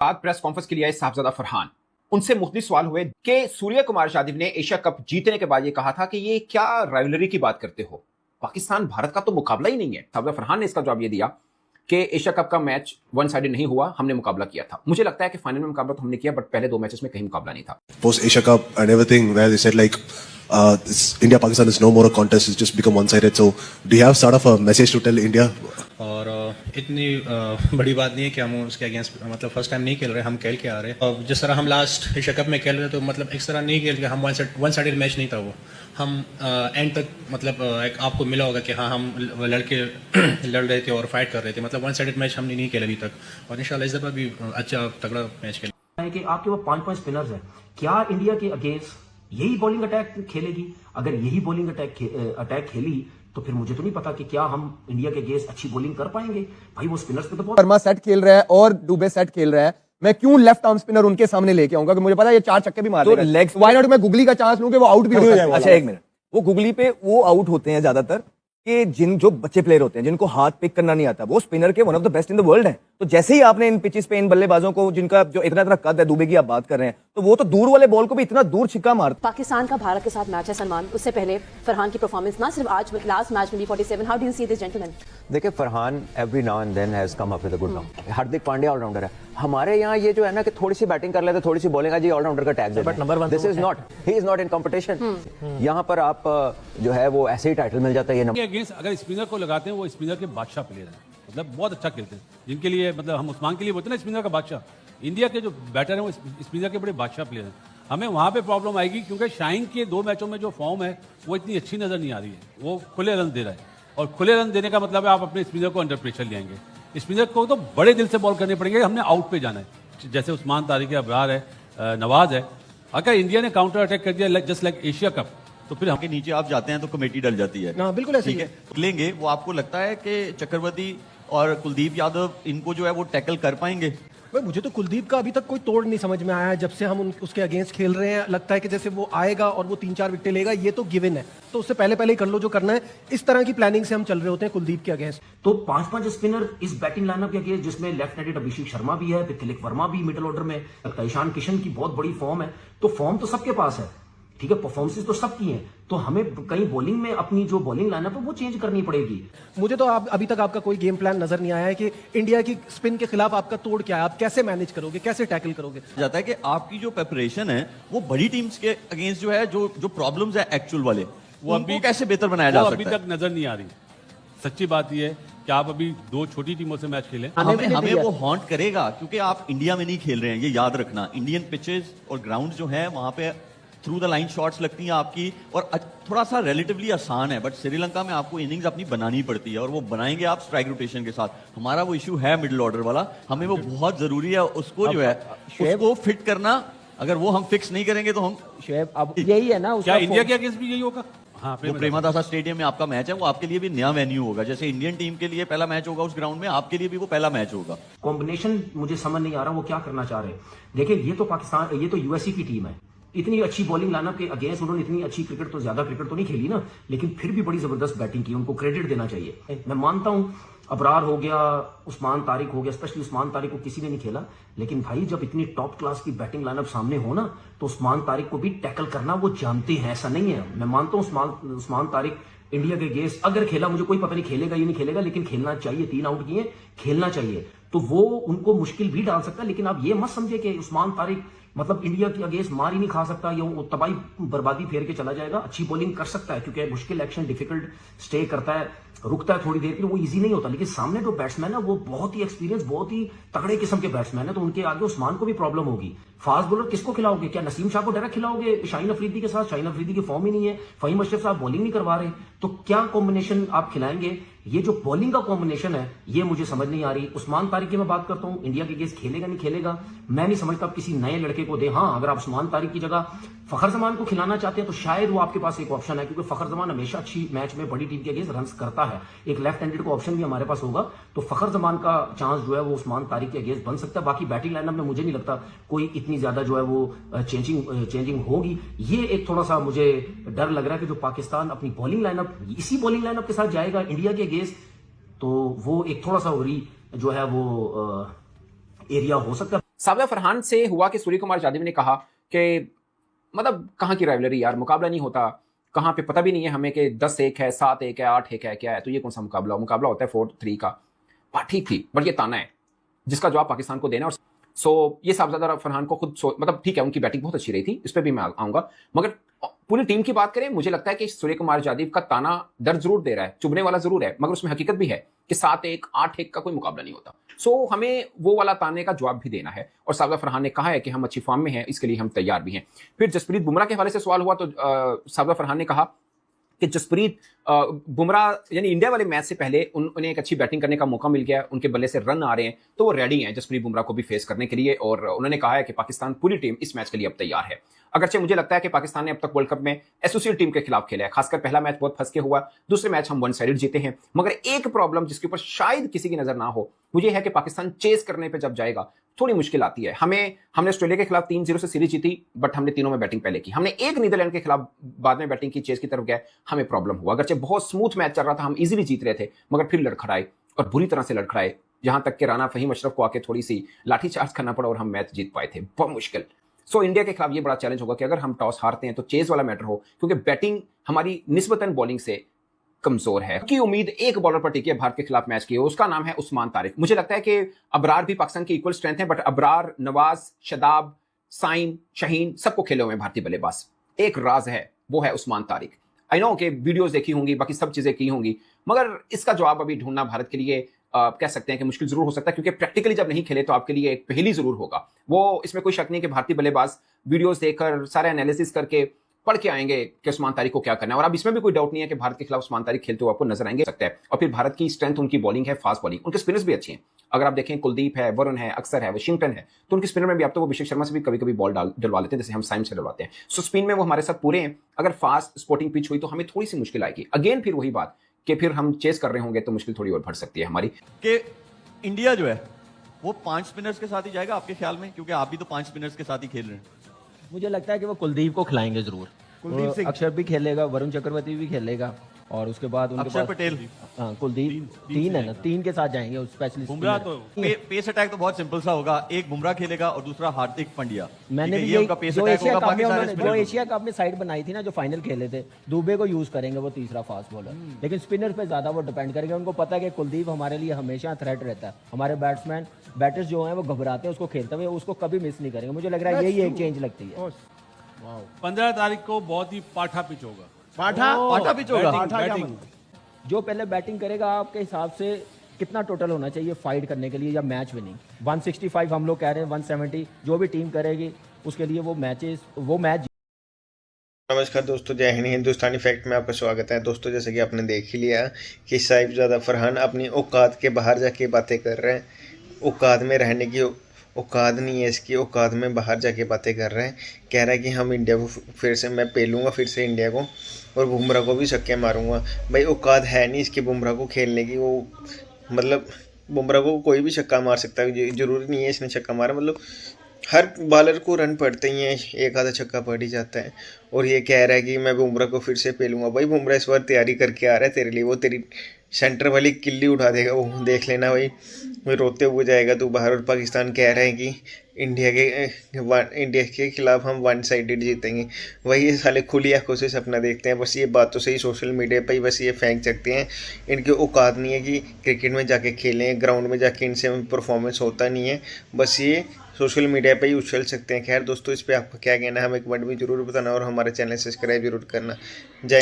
बाद press conference के लिए आए साहबजादा फरहान, उनसे मुख्तलिफ सवाल हुए कि सूर्य कुमार यादव ने एशिया कप जीतने के बाद ये कहा था कि ये क्या राइवलरी की बात करते हो, पाकिस्तान भारत का तो मुकाबला ही नहीं है। साहबजादा फरहान ने इसका जवाब ये दिया कि एशिया कप का मैच वन साइडेड नहीं हुआ, हमने मुकाबला किया था। मुझे लगता है कि फाइनल में मुकाबला तो हमने किया, बट पहले दो मैचेस में कहीं मुकाबला नहीं था। Post Asia Cup and everything, where they said like India Pakistan is no more a contest, it's just become one-sided. So do you have sort of a message to tell India? और इतनी बड़ी बात नहीं है कि हम उसके against मतलब फर्स्ट टाइम नहीं खेल रहे, हम खेल के आ रहे हैं। और जिस तरह हम लास्ट एशिया कप में खेल रहे तो मतलब इस तरह नहीं खेल के हम वन साइडेड मैच नहीं था वो। हम एंड तक मतलब एक आपको मिला होगा कि हाँ हम लड़के लड़ रहे थे और फाइट कर रहे थे, मतलब वन साइडेड मैच हमने नहीं खेला अभी तक, और इंशाल्लाह इस दफ़ा भी अच्छा तगड़ा मैच खेलें। है कि आपके वो 5 स्पिनर्स हैं, क्या इंडिया के अगेंस्ट यही बॉलिंग अटैक खेलेगी? अगर यही बॉलिंग अटैक खेली तो फिर मुझे तो नहीं पता कि क्या हम इंडिया के अगेंस्ट अच्छी बॉलिंग कर पाएंगे। भाई वो स्पिनर्स पे तो बहुत वर्मा सेट खेल रहा है और दुबे सेट खेल रहा है, मैं क्यों लेफ्ट आर्म स्पिनर उनके सामने लेके आऊंगा कि मुझे पता है ये 4 छक्के भी मार देगा। लेग्स व्हाई नॉट मैं गुगली का चांस लूं कि वो आउट भी हो जाए। अच्छा एक मिनट, वो गुगली पे वो आउट होते हैं ज्यादातर कि जो बच्चे प्लेयर होते हैं जिनको हाथ पिक करना नहीं आता, वो स्पिनर के one of the best in the world हैं। तो जैसे ही आपने इन पिचेस पे इन बल्लेबाजों को जिनका जो इतना इतना कद है, दुबे की आप बात कर रहे हैं, तो वो तो दूर वाले बॉल को भी इतना दूर छिक्का मारता। पाकिस्तान का भारत के साथ मैच है सलमान, उससे पहले फरहान की परफॉर्मेंस ना सिर्फ आज लास्ट मैच में भी 47, how do you see this gentleman? देखिए Farhan every now and then has come up with a good round. Hardik Pandya allrounder है। हमारे यहाँ ये जो है ना कि थोड़ी सी बैटिंग कर लेते, थोड़ी सी बॉलिंग, आज ये ऑलराउंडर का tag but number 1 this is not, he is not in competition. यहाँ पर आप जो है वो ऐसे ही टाइटल मिल जाता है। ये अगेंस्ट अगर स्पिनर को लगाते हैं, वो स्पिनर के बादशाह प्लेयर हैं, मतलब बहुत अच्छा खेलते हैं, जिनके लिए मतलब हम उस्मान के लिए बोलते हैं ना स्पिनर का बादशाह। इंडिया के जो बैटर हैं वो स्पिनर के बड़े बादशाह प्लेयर हैं। हमें वहाँ पे प्रॉब्लम आएगी क्योंकि शाइन के 2 मैचों में जो फॉर्म है वो इतनी अच्छी नजर नहीं आ रही है। वो खुले रन दे रहा है, और खुले रन देने का मतलब है आप अपने स्पिनर को अंडर प्रेशर ले आएंगे। स्पिनर को तो बड़े दिल से बॉल करने पड़ेंगे, हमने आउट पे जाना है। जैसे उस्मान तारिक है, अबरार है, नवाज है। अगर इंडिया ने काउंटर अटैक कर दिया जस्ट लाइक एशिया कप, तो फिर के नीचे आप जाते हैं तो कमेटी डल जाती है। हाँ बिल्कुल ऐसे ठीक है, लेंगे वो आपको लगता है कि चक्रवर्ती और कुलदीप यादव इनको जो है वो टैकल कर पाएंगे? भाई मुझे तो कुलदीप का अभी तक कोई तोड़ नहीं समझ में आया है। जब से हम उसके अगेंस्ट खेल रहे हैं लगता है कि जैसे वो आएगा और वो 3-4 विकेट लेगा, ये तो गिवन है, तो उससे पहले ही कर लो जो करना है। इस तरह की प्लानिंग से हम चल रहे होते हैं कुलदीप के अगेंस्ट। तो 5 स्पिनर इस बैटिंग लाइनअप के अगेंस्ट, जिसमें लेफ्ट हैंडेड अभिषेक शर्मा भी है, फिर तिलक वर्मा भी मिडिल ऑर्डर में, ईशान किशन की बहुत बड़ी फॉर्म है। तो फॉर्म तो सबके पास है, ठीक है, परफॉर्मेंस तो सबकी हैं, तो हमें कहीं बॉलिंग में अपनी जो बॉलिंग लाइनअप है वो चेंज करनी पड़ेगी। मुझे तो अभी तक आपका कोई गेम प्लान नजर नहीं आया है कि इंडिया की स्पिन के खिलाफ आपका तोड़ क्या है, आप कैसे मैनेज करोगे, कैसे टैकल करोगे। जाता है कि आपकी जो प्रिपरेशन है वो बड़ी टीम्स के अगेंस्ट जो है जो प्रॉब्लम्स है एक्चुअल वाले, वो अभी कैसे बेहतर बनाया जा सकता है? अभी तक नजर नहीं आ रही। सच्ची बात यह है कि आप अभी 2 छोटी टीमों से मैच खेलें, हमें वो हॉन्ट करेगा, क्योंकि आप इंडिया में नहीं खेल रहे हैं, ये याद रखना। इंडियन पिचेस और ग्राउंड जो है वहां पे थ्रू द लाइन शॉट्स लगती हैं आपकी, और थोड़ा सा रिलेटिवली आसान है, बट श्रीलंका में आपको इनिंग्स अपनी बनानी पड़ती है, और वो बनाएंगे आप स्ट्राइक रोटेशन के साथ। हमारा वो इशू है मिडिल ऑर्डर वाला, हमें वो बहुत जरूरी है, उसको जो है उसको फिट करना। अगर वो हम फिक्स नहीं करेंगे तो हम अब यही है ना, क्या इंडिया के अगेंस्ट भी यही होगा? हाँ, वो प्रेमादासा स्टेडियम में आपका मैच है, वो आपके लिए भी नया वेन्यू होगा। जैसे इंडियन टीम के लिए पहला मैच होगा उस ग्राउंड में, आपके लिए भी वो पहला मैच होगा। कॉम्बिनेशन मुझे समझ नहीं आ रहा वो क्या करना चाह रहे हैं। देखिए ये तो पाकिस्तान, ये तो यूएसए की टीम है, इतनी अच्छी बॉलिंग लाइनअप के अगेंस्ट उन्होंने इतनी अच्छी क्रिकेट तो ज्यादा क्रिकेट तो नहीं खेली ना, लेकिन फिर भी बड़ी जबरदस्त बैटिंग की, उनको क्रेडिट देना चाहिए। मैं मानता हूं अबरार हो गया, उस्मान तारिक हो गया, स्पेशली उस्मान तारिक को किसी ने नहीं खेला, लेकिन भाई जब इतनी टॉप क्लास की बैटिंग लाइनअप सामने हो ना, तो उस्मान तारिक को भी टैकल करना वो जानते हैं, ऐसा नहीं है। मैं मानता हूं उस्मान तारिक इंडिया के अगेंस्ट अगर खेला, मुझे कोई पता नहीं खेलेगा या नहीं खेलेगा, लेकिन खेलना चाहिए। 3 आउट किए, खेलना चाहिए, तो वो उनको मुश्किल भी डाल सकता है। लेकिन आप ये मत समझे कि उस्मान तारिक मतलब इंडिया के अगेंस्ट मार ही नहीं खा सकता, या वो तबाही बर्बादी फेर के चला जाएगा। अच्छी बॉलिंग कर सकता है, क्योंकि मुश्किल एक्शन डिफिकल्ट स्टे करता है, रुकता है थोड़ी देर के लिए, वो इजी नहीं होता। लेकिन सामने जो बैट्समैन है वो बहुत ही एक्सपीरियंस, बहुत ही तगड़े किस्म के बैट्समैन है, तो उनके आगे उस्मान को भी प्रॉब्लम होगी। फास्ट बॉलर किसको खिलाओगे? क्या नसीम शाह को डायरेक्ट खिलाओगे शाहीन अफरीदी के साथ? शाहीन अफरीदी की फॉर्म ही नहीं है, फहीम अशरफ साहब बॉलिंग नहीं करवा रहे, तो क्या कॉम्बिनेशन आप खिलाएंगे? ये जो बॉलिंग का कॉम्बिनेशन है ये मुझे समझ नहीं आ रही। उस्मान तारिक की मैं बात करता हूं, इंडिया के अगेंस्ट खेलेगा नहीं खेलेगा मैं नहीं समझता। आप किसी नए लड़के को दे, हाँ अगर आप उस्मान तारिक की जगह फखर जमान को खिलाना चाहते हैं तो शायद वो आपके पास एक ऑप्शन है, क्योंकि फखर जमान हमेशा अच्छी मैच में बड़ी टीम के अगेंस्ट रन करता है। एक लेफ्ट हैंडेड को ऑप्शन भी हमारे पास होगा, तो फखर जमान का चांस जो है वो उस्मान तारिक के अगेंस्ट बन सकता है। बाकी बैटिंग लाइनअप में मुझे नहीं लगता कोई इतनी ज्यादा जो है वो चेंजिंग होगी। ये एक थोड़ा सा मुझे डर लग रहा है कि जो पाकिस्तान अपनी बॉलिंग लाइनअप इसी बॉलिंग लाइनअप के साथ जाएगा इंडिया के अगेंस्ट, तो वो एक थोड़ा सा जो है वो एरिया हो सकता है। साबिया फरहान से हुआ कि सूर्य कुमार यादव ने कहा कि मतलब कहाँ की राइवलरी यार, मुकाबला नहीं होता, कहाँ पे पता भी नहीं है हमें कि 10-1 है, 7-1 है, 8-1 है, क्या है, तो ये कौन सा मुकाबला होता है 4-3 का। बात ठीक थी, बट ये ताना है जिसका जवाब पाकिस्तान को देना। और ये साबिया फरहान को खुद मतलब ठीक है, उनकी बैटिंग बहुत अच्छी रही थी, इस पर भी मैं आऊंगा, मगर पूरी टीम की बात करें, मुझे लगता है कि सूर्य कुमार यादव का ताना दर्द जरूर दे रहा है, चुभने वाला जरूर है, मगर उसमें हकीकत भी है कि 7-1 8-1 का कोई मुकाबला नहीं होता। हमें वो वाला ताने का जवाब भी देना है, और साबिया फरहान ने कहा है कि हम अच्छी फॉर्म में हैं, इसके लिए हम तैयार भी हैं। फिर जसप्रीत बुमराह के हवाले से सवाल हुआ तो साबिया फरहान ने कहा कि जसप्रीत बुमराह यानी इंडिया वाले मैच से पहले उन्हें एक अच्छी बैटिंग करने का मौका मिल गया, उनके बल्ले से रन आ रहे हैं, तो वो रेडी हैं जसप्रीत बुमराह को भी फेस करने के लिए। और उन्होंने कहा है कि पाकिस्तान पूरी टीम इस मैच के लिए अब तैयार है। अगरचे मुझे लगता है कि पाकिस्तान ने अब तक वर्ल्ड कप में एसोसिएट टीम के खिलाफ खेला है, खासकर पहला मैच बहुत फंस के हुआ, दूसरे मैच हम 1 साइडेड जीते हैं। मगर एक प्रॉब्लम जिसके ऊपर शायद किसी की नजर ना हो, वो ये है कि पाकिस्तान चेस करने पे जब जाएगा थोड़ी मुश्किल आती है। हमने ऑस्ट्रेलिया के खिलाफ 3-0 से सीरीज जीती, बट हमने तीनों में बैटिंग पहले की। हमने एक नीदरलैंड के खिलाफ बाद में बैटिंग की, चेस की तरफ गए, हमें प्रॉब्लम हुआ। अगरचे बहुत स्मूथ मैच चल रहा था, हम इजीली जीत रहे थे, मगर फिर लड़खड़ाए और बुरी तरह से लड़खड़ाए, जहां तक कि राना फहीम अशरफ को आके थोड़ी सी लाठीचार्ज करना पड़ा और हम मैच जीत पाए थे, बहुत मुश्किल। इंडिया के खिलाफ ये बड़ा चैलेंज होगा कि अगर हम टॉस हारते हैं तो चेज वाला मैटर हो, क्योंकि बैटिंग हमारी निस्बतन बॉलिंग से कमजोर है। की उम्मीद एक बॉलर पर टिकी है भारत के खिलाफ मैच की, उसका नाम है उस्मान तारिक। मुझे लगता है कि अबरार भी पाकिस्तान की इक्वल स्ट्रेंथ है, बट अबरार, नवाज, शदाब, साइम, शाहीन सबको खेले हुए हैं भारतीय बल्लेबाज। एक राज है, वो है उस्मान तारिक। आई नो कि वीडियोस देखी होंगी, बाकी सब चीजें की होंगी, मगर इसका जवाब अभी ढूंढना भारत के लिए कह सकते हैं कि मुश्किल जरूर हो सकता है, क्योंकि प्रैक्टिकली जब नहीं खेले तो आपके लिए एक पहेली जरूर होगा। वो इसमें कोई शक नहीं कि भारतीय बल्लेबाज वीडियोस देखकर सारे एनालिसिस करके पढ़ के आएंगे कि उस्मान तारिक को क्या करना है। और अब इसमें भी कोई डाउट नहीं है कि भारत के खिलाफ उस्मान तारिक खेलते हुए आपको नजर आएंगे सकता है। और फिर भारत की स्ट्रेंथ उनकी बॉलिंग है, फास्ट बॉलिंग, उनके स्पिनर्स भी अच्छे हैं। अगर आप देखें कुलदीप है, वरुण है, अक्सर है, वाशिंगटन है, तो उनके स्पिनर में भी आप तो वो अभिषेक शर्मा से भी कभी कभी बॉल डलवा लेते हैं, जैसे हम साइम से डलवाते हैं। स्पिन में वो हमारे साथ पूरे हैं। अगर फास्ट स्पोर्टिंग पिच हुई तो हमें थोड़ी सी मुश्किल आएगी। अगेन फिर वही बात कि फिर हम चेस कर रहे होंगे तो मुश्किल थोड़ी और बढ़ सकती है हमारी। कि इंडिया जो है वो 5 स्पिनर्स के साथ ही जाएगा आपके ख्याल में, क्योंकि आप भी तो 5 स्पिनर्स के साथ ही खेल रहे हैं। मुझे लगता है कि वो कुलदीप को खिलाएंगे जरूर। कुलदीप सिंह, अक्षर भी खेलेगा, वरुण चक्रवर्ती भी खेलेगा, और उसके बाद उनके अक्षर पास पटेल, हाँ कुलदीप, तीन है ना, 3 के साथ जाएंगे स्पेशलिस्ट। बुमराह तो पेस अटैक तो बहुत सिंपल सा होगा, एक बुमराह खेलेगा और दूसरा हार्दिक पांड्या। मैंने भी ये उनका पेस अटैक होगा। बाकी सारे जो स्पिनर एशिया कप में साइड बनाई थी ना, जो फाइनल खेले थे, दुबे को यूज करेंगे वो तीसरा फास्ट बॉलर, लेकिन स्पिनर पे ज्यादा वो डिपेंड करेंगे। उनको पता है कि कुलदीप हमारे लिए हमेशा थ्रेट रहता है। हमारे बैटर्स जो हैं वो घबराते हैं उसको खेलते हुए, उसको कभी मिस नहीं करेंगे। मुझे लग रहा है यही एक चेंज लगती है। 15 तारीख को बहुत ही पाठा पिच होगा। पाठा पिच होगा। बैटिंग जो पहले बैटिंग करेगा आपके हिसाब से कितना टोटल होना चाहिए फाइट करने के लिए, या मैच विनिंग? 165 हम लोग कह रहे हैं, 170 जो भी टीम करेगी उसके लिए वो मैच। नमस्कार दोस्तों, जय हिंद। हिंदुस्तानी फैक्ट में आपका स्वागत है। दोस्तों जैसे कि आपने देख ही लिया कि साहिबजादा फरहान अपनी औकात के बाहर जाके बातें कर रहे हैं। औकात में रहने की औकात नहीं है इसकी, औकात में बाहर जाके बातें कर रहे हैं। कह रहा है कि हम इंडिया को फिर से मैं पेलूंगा, फिर से इंडिया को, और बुमराह को भी छक्के मारूंगा। भाई औकात है नहीं इसकी बुमराह को खेलने की। वो मतलब बुमराह को कोई भी छक्का मार सकता है, जरूरी नहीं है इसने छक्का मारा। मतलब हर बॉलर को रन पड़ते ही हैं, एक आधा छक्का पड़ ही जाता है। और ये कह रहा है कि मैं बुमराह को फिर से पेलूंगा। भाई बुमराह इस बार तैयारी करके आ रहा है तेरे लिए, वो तेरी सेंटर वाली किल्ली उठा देगा, वो देख लेना भाई। रोते हुए जाएगा तू बाहर। और पाकिस्तान कह रहे हैं कि इंडिया के खिलाफ हम 1 साइडेड जीतेंगे। वही ये साले खुली आंखों से सपना देखते हैं। बस ये बात तो सही सोशल मीडिया पर ही बस ये फेंक सकते हैं। इनकी औकात नहीं है कि क्रिकेट में जाके खेलें, ग्राउंड में जाके इनसे परफॉर्मेंस होता नहीं है। बस ये सोशल मीडिया पे ही उछल सकते हैं। खैर दोस्तों, इस पर आपका क्या कहना है हमें कमेंट में जरूर बताना, और हमारे चैनल सब्सक्राइब जरूर करना। जय